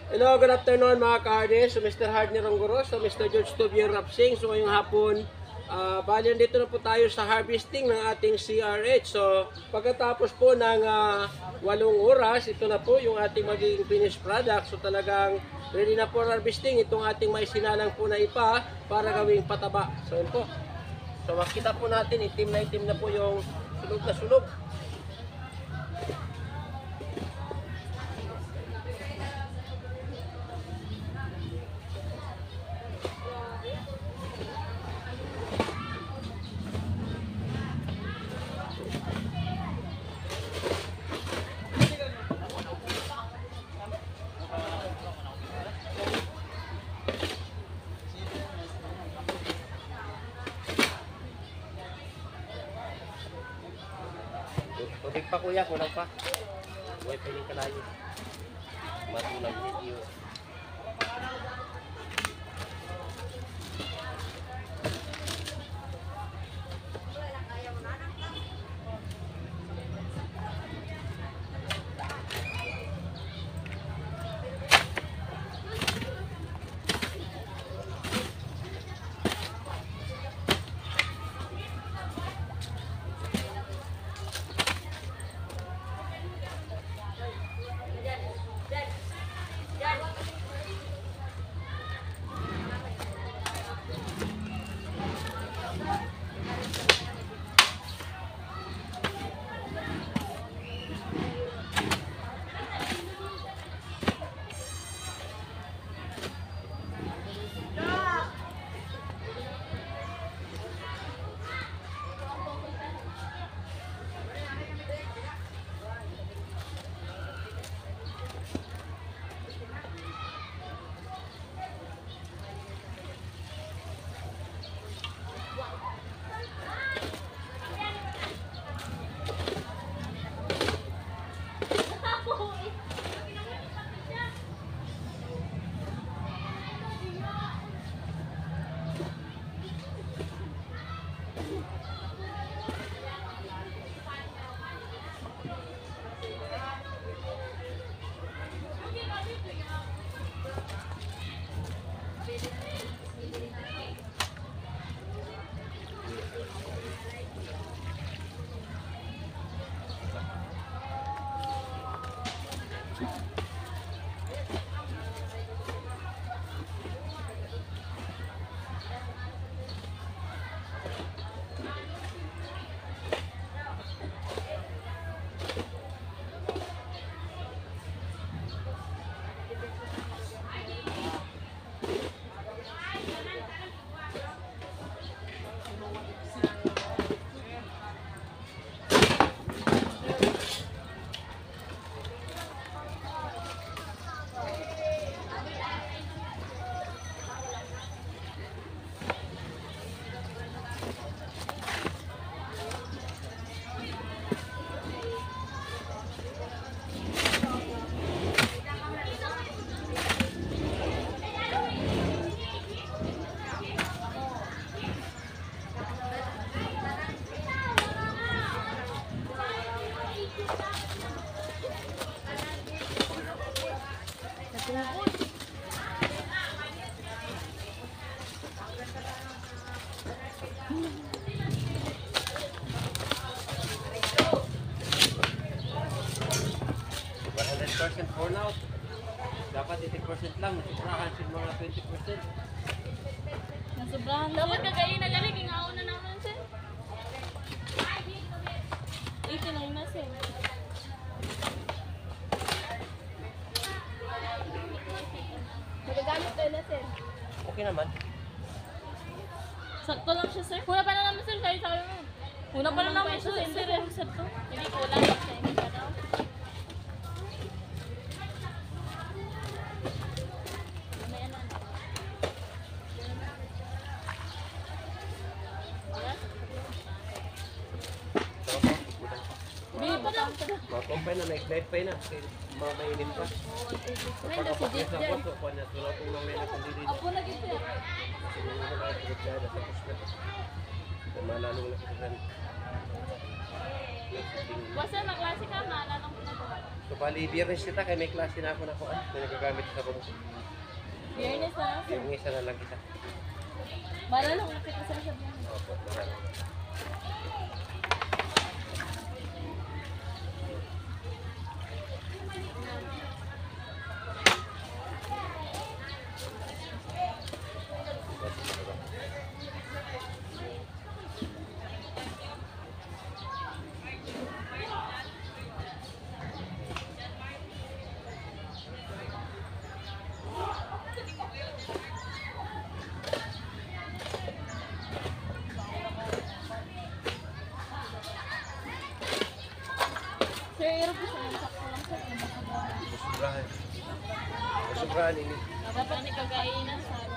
Hello, good afternoon mga ka-harness. So, Mr. Hardner Rongoros, so Mr. George Tobier Rapsing. So, ngayong hapon, bali dito na po tayo sa harvesting ng ating CRH. So, pagkatapos po ng 8 oras, ito na po yung ating magiging finished product. So, talagang ready na po harvesting itong ating may sinalang po na ipa para gawing pataba. So, yun po. So, makita po natin, itim na po yung sunog na sunog. Tubig pa kuya, kulang pa. Huwag piling kalayo. Matulang video. % for now. Dapat 80% lang. Nasubrahan sila mga 20%. Nasubrahan dapat kagayin na galing. Ingaon na naman sir. 80 lang na sir. Magagamit tayo na sir. Okay naman. Sakto lang siya sir. Kuna pa na naman sir. Sabi mo. Kuna pa na naman siya sir. Sakto. Hindi kulang siya. Hindi pa daw. Makumpay na, na-ignite pa yun na. Mga mainim pa. Pagkapagpapit na po, kung natulog kong mga mainim kung dito. Apo lagi sir. Kasi mga mga kagad sa kusmet. Kaya malalo na kita. Wasa na klase ka, maalala ko na to. So bali, biyernes kita kay may klase na ako na kuan. Na nagagamit sa room ko. Fairness na lang, sir. Yung isa na lang kita. Bala lang nakita sa sabihin. Opo, maraming. Sir, iro po sa mga sakto lang, sir. Sobrahan. Sobrahan ini. Dapat ni kagainan sa akin.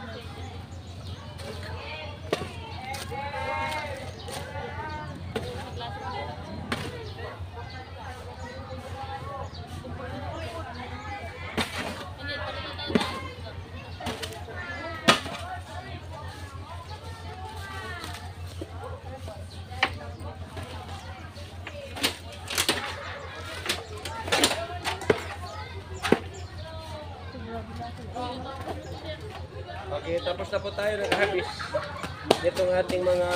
Okay, tapos na po tayo nag-harvest. Ito ang ating mga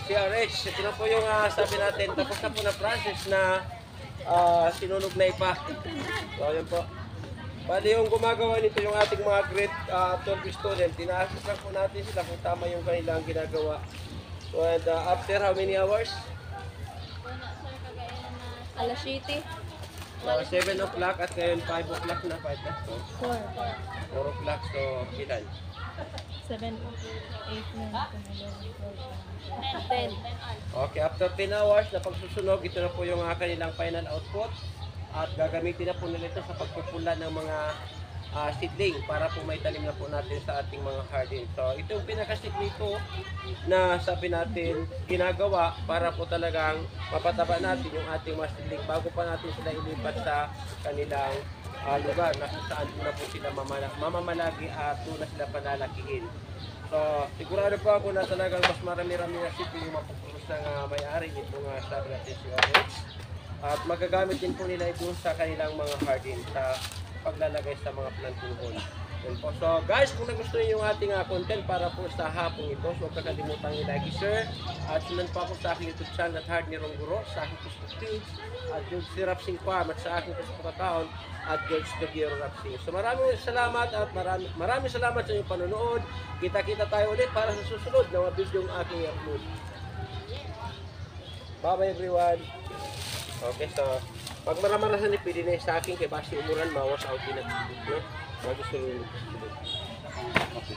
CRH. Ito na po yung sabi natin. Tapos na po na process na sinunog na ipa. So, yun po. Bali yung gumagawa nito yung ating mga grade 12 student. Tinaasas lang po natin sila kung tama yung kanilang ginagawa. So, and after how many hours? Alas 7. 7 o'clock at ngayon 5 o'clock na 5 na. So, 4. 4 o'clock. So, ilan? 7, 8, 9, 10, 11, 10. Okay, after 10 hours na pagsusunog, ito na po yung kanilang final output. At gagamitin na po nila ito sa pagpupula ng mga seedling para po may talim na po natin sa ating mga garden. So, ito yung pinaka-secreto na sabi natin ginagawa para po talagang mapataba natin yung ating mga seedling bago pa natin sila ilipat sa kanilang lugar na kung saan na po sila mamamalagi at doon na sila panalakihin. So, sigurado po ako na talagang mas marami-rami na seedling yung mapupulos ng may-ari nito nga sabi natin si Orange. At magagamit din po nila ito sa kanilang mga garden sa paglalagay sa mga planting hole. Yun po. So guys, kung nagustuhan niyo yung ating content para po sa hapong ito, so huwag kakalimutan i-like, share, at sundan po ako sa aking YouTube channel at Hard ni Rongguro, sa aking Facebook page, at yung si Rapsing Farm, at sa aking Facebook account, at George Tobiero Rapsing. So maraming salamat at maraming salamat sa inyong panonood. Kita-kita tayo ulit para sa susunod na mga video yung aking upload. Bye-bye everyone! Okay, so pag maramarasan ni pwede na sa akin kay basi umuran mawas out din at no? Bago sa okay.